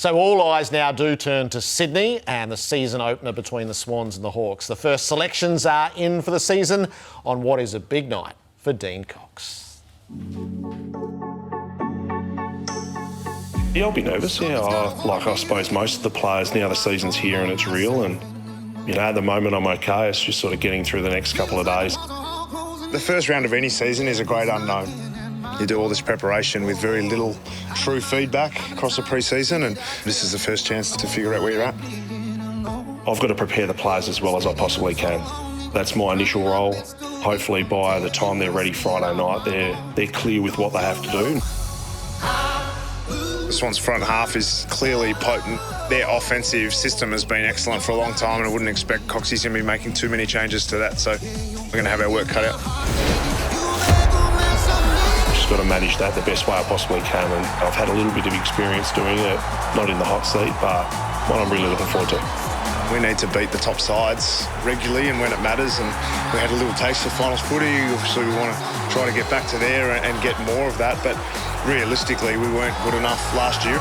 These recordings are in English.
So all eyes now do turn to Sydney and the season opener between the Swans and the Hawks. The first selections are in for the season on what is a big night for Dean Cox. Yeah, I'll be nervous. Yeah, I suppose most of the players now the season's here and it's real, and at the moment I'm okay. It's just sort of getting through the next couple of days. The first round of any season is a great unknown. You do all this preparation with very little true feedback across the pre-season, and this is the first chance to figure out where you're at. I've got to prepare the players as well as I possibly can. That's my initial role. Hopefully by the time they're ready Friday night, they're clear with what they have to do. The Swans' front half is clearly potent. Their offensive system has been excellent for a long time, and I wouldn't expect Coxie's going to be making too many changes to that, so we're going to have our work cut out. Just got to manage that the best way I possibly can, and I've had a little bit of experience doing it, not in the hot seat, but one I'm really looking forward to. We need to beat the top sides regularly and when it matters, and we had a little taste of finals footy. Obviously we want to try to get back to there and get more of that, but realistically we weren't good enough last year.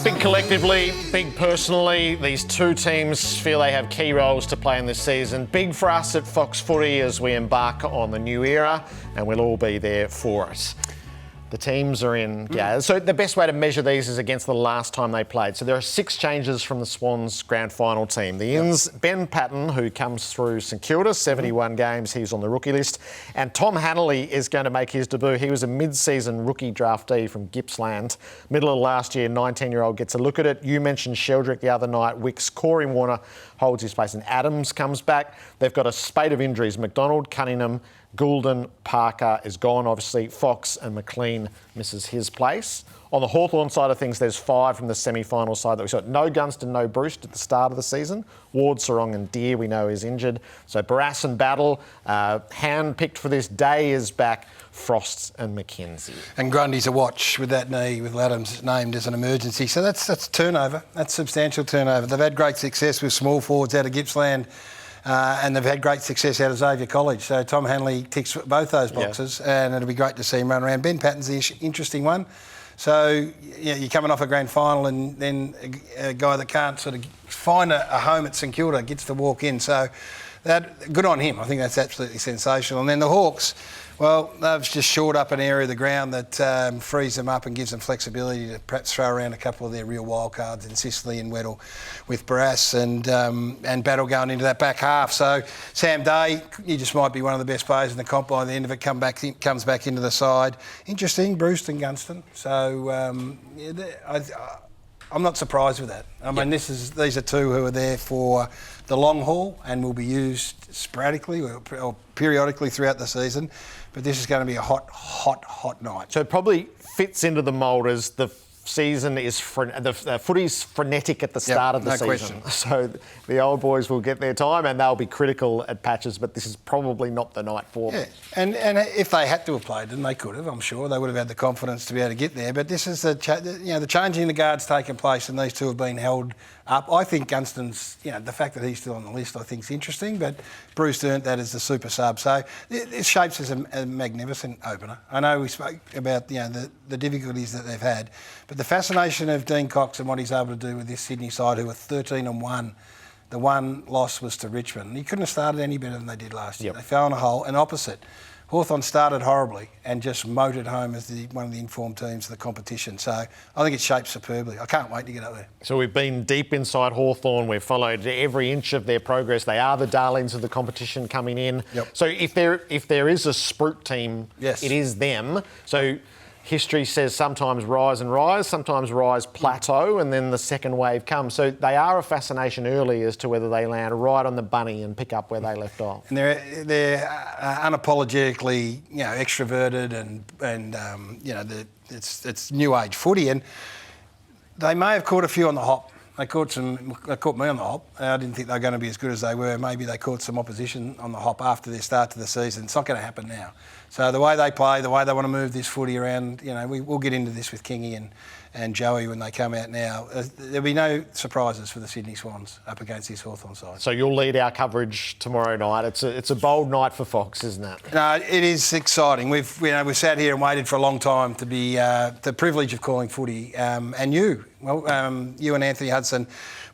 Big collectively, big personally, these two teams feel they have key roles to play in this season. Big for us at Fox Footy as we embark on the new era, and we'll all be there for it. The teams are in, so the best way to measure these is against the last time they played. So there are 6 changes from the Swans grand final team. The ins, Ben Patton, who comes through St Kilda, 71 games, he's on the rookie list. And Tom Hanley is going to make his debut. He was a mid-season rookie draftee from Gippsland. Middle of last year, 19-year-old gets a look at it. You mentioned Sheldrick the other night. Wicks, Corey Warner holds his place, and Adams comes back. They've got a spate of injuries. McDonald, Cunningham, Goulden, Parker is gone, obviously. Fox and McLean misses his place. On the Hawthorn side of things, there's 5 from the semi-final side that we saw. No Gunston, no Bruce at the start of the season. Ward, Sarong and Deer, we know, is injured. So Barrass and Battle, hand-picked for this day, is back. Frost and McKenzie. And Grundy's a watch with that knee, with Adams named as an emergency. So that's turnover. That's substantial turnover. They've had great success with small forwards out of Gippsland. And they've had great success out of Xavier College. So Tom Hanley ticks both those boxes, and it'll be great to see him run around. Ben Patton's the interesting one. So you're coming off a grand final, and then a guy that can't sort of find a home at St Kilda gets to walk in. So that good on him. I think that's absolutely sensational. And then the Hawks, well, they've just shored up an area of the ground that frees them up and gives them flexibility to perhaps throw around a couple of their real wild cards in Sicily and Whateley with Barrass and Battle going into that back half. So Sam Day, he just might be one of the best players in the comp by the end of it, comes back into the side. Interesting, Bruce and Gunston. So I'm not surprised with that. I mean, these are two who are there for the long haul and will be used sporadically or periodically throughout the season. But this is going to be a hot night. So it probably fits into the mould as the season is... the footy's frenetic at the start of the season. Question. So the old boys will get their time and they'll be critical at patches, but this is probably not the night for them. And if they had to have played them, they could have, I'm sure. They would have had the confidence to be able to get there. But this is the changing of the guard's taken place and these two have been held up. I think Gunston's, the fact that he's still on the list I think is interesting, but Bruce earned that as the super sub. So it shapes as a magnificent opener. I know we spoke about the difficulties that they've had, but the fascination of Dean Cox and what he's able to do with this Sydney side, who are 13-1, the one loss was to Richmond. He couldn't have started any better than they did last year. They fell in a hole, and opposite. Hawthorn started horribly and just motored home as one of the informed teams of the competition. So I think it's shaped superbly. I can't wait to get up there. So we've been deep inside Hawthorn. We've followed every inch of their progress. They are the darlings of the competition coming in. Yep. So if there is a sprint team, it is them. So history says sometimes rise, sometimes rise plateau, and then the second wave comes. So they are a fascination early as to whether they land right on the bunny and pick up where they left off. And they're unapologetically, extroverted and it's new age footy, and they may have caught a few on the hop. They caught me on the hop. I didn't think they were going to be as good as they were. Maybe they caught some opposition on the hop after their start to the season. It's not going to happen now. So the way they play, the way they want to move this footy around, we'll get into this with Kingy and Joey when they come out now. There'll be no surprises for the Sydney Swans up against this Hawthorn side. So you'll lead our coverage tomorrow night. It's a bold night for Fox, isn't it? No, it is exciting. We've sat here and waited for a long time to be the privilege of calling footy, and you and Anthony Hudson.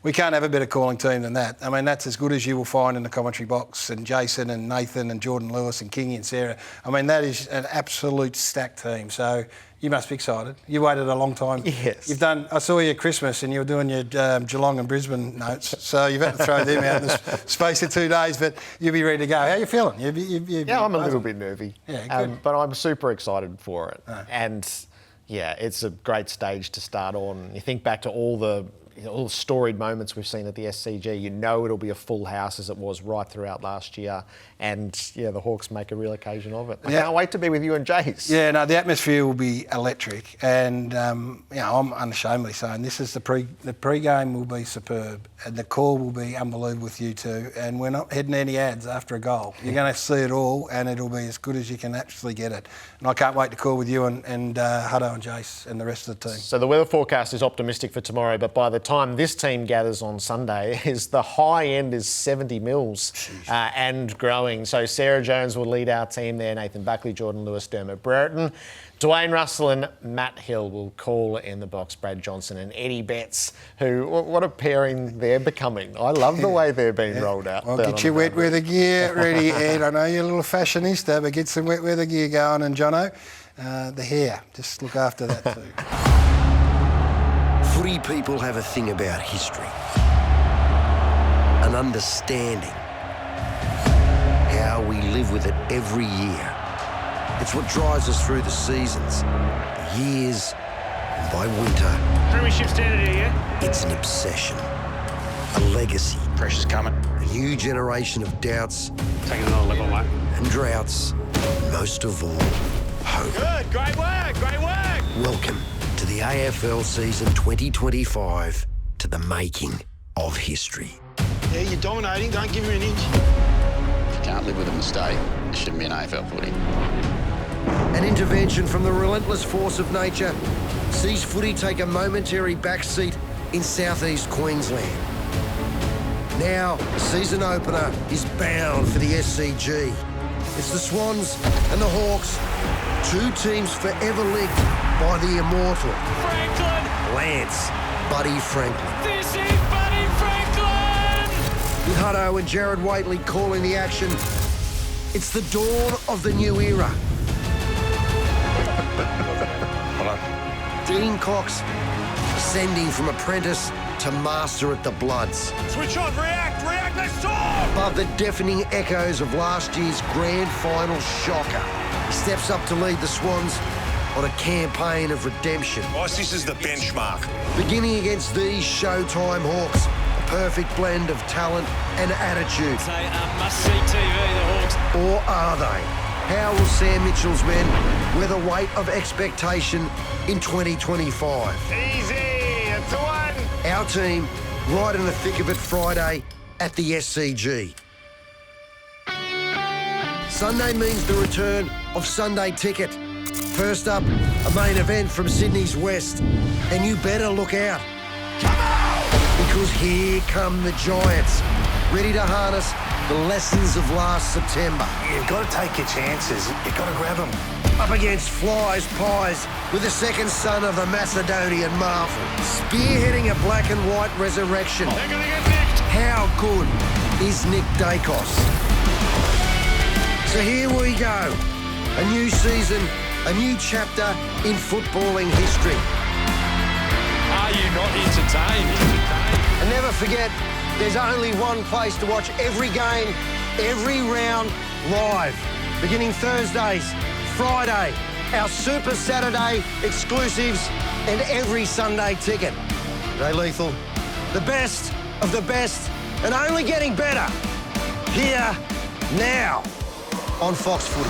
We can't have a better calling team than that. I mean, that's as good as you will find in the commentary box, and Jason and Nathan and Jordan Lewis and Kingy and Sarah. I mean, that is an absolute stacked team. So you must be excited. You waited a long time. Yes. I saw you at Christmas and you were doing your Geelong and Brisbane notes, so you've had to throw them out in the space of 2 days, but you'll be ready to go. How are you feeling? Yeah, I'm a little bit nervy. Yeah, good. But I'm super excited for it. Oh. And, yeah, it's a great stage to start on. You think back to all the storied moments we've seen at the SCG. You know it'll be a full house as it was right throughout last year. And, yeah, the Hawks make a real occasion of it. I can't wait to be with you and Jace. Yeah, no, the atmosphere will be electric. And, I'm unashamedly saying this is the pre-game will be superb. And the call will be unbelievable with you two. And we're not heading any ads after a goal. You're going to see it all, and it'll be as good as you can actually get it. And I can't wait to call with you and Hutto and Jace and the rest of the team. So the weather forecast is optimistic for tomorrow, but by the time this team gathers on Sunday, the high end is 70 mils and growing. So Sarah Jones will lead our team there, Nathan Buckley, Jordan Lewis, Dermot Brereton. Dwayne Russell and Matt Hill will call in the box, Brad Johnson and Eddie Betts, who, what a pairing they're becoming. I love the way they're being rolled out. Well, get your wet weather gear ready, Ed. I know you're a little fashionista, but get some wet weather gear going. And Jono, the hair, just look after that too. Footy people have a thing about history, an understanding, how we live with it every year. It's what drives us through the seasons, the years, and by winter. Premiership standard here, yeah? It's an obsession, a legacy. Pressure's coming. A new generation of doubts Taking another level, mate. and droughts, and most of all, hope. Good, great work, great work. Welcome to the AFL season 2025, to the making of history. Yeah, you're dominating. Don't give him an inch. If you can't live with a mistake, it shouldn't be an AFL footy. An intervention from the relentless force of nature sees footy take a momentary backseat in southeast Queensland. Now, season opener is bound for the SCG. It's the Swans and the Hawks, two teams forever linked by the immortal Franklin! Lance Buddy Franklin. This is Buddy Franklin! With Hutto and Gerard Whateley calling the action, it's the dawn of the new era. Dean Cox ascending from apprentice to master at the Bloods. Switch on, react, let's talk! Above the deafening echoes of last year's grand final shocker, he steps up to lead the Swans on a campaign of redemption. This is the benchmark. Beginning against these Showtime Hawks, a perfect blend of talent and attitude. They are must-see TV, the Hawks. Or are they? How will Sam Mitchell's men wear the weight of expectation in 2025? Easy. It's a one. Our team right in the thick of it Friday at the SCG. Sunday means the return of Sunday Ticket. First up, a main event from Sydney's West. And you better look out. Come on! Because here come the Giants, ready to harness the lessons of last September. You've got to take your chances. You've got to grab them. Up against Fly's Pies with the second son of the Macedonian marvel. Spearheading a black and white resurrection. They're going to get nicked. How good is Nick Dacos? So here we go. A new season, a new chapter in footballing history. Are you not entertained? And never forget, there's only one place to watch every game, every round, live. Beginning Thursdays, Friday, our Super Saturday exclusives, and every Sunday Ticket. Hey, Lethal, the best of the best, and only getting better. Here, now, on Fox Footy.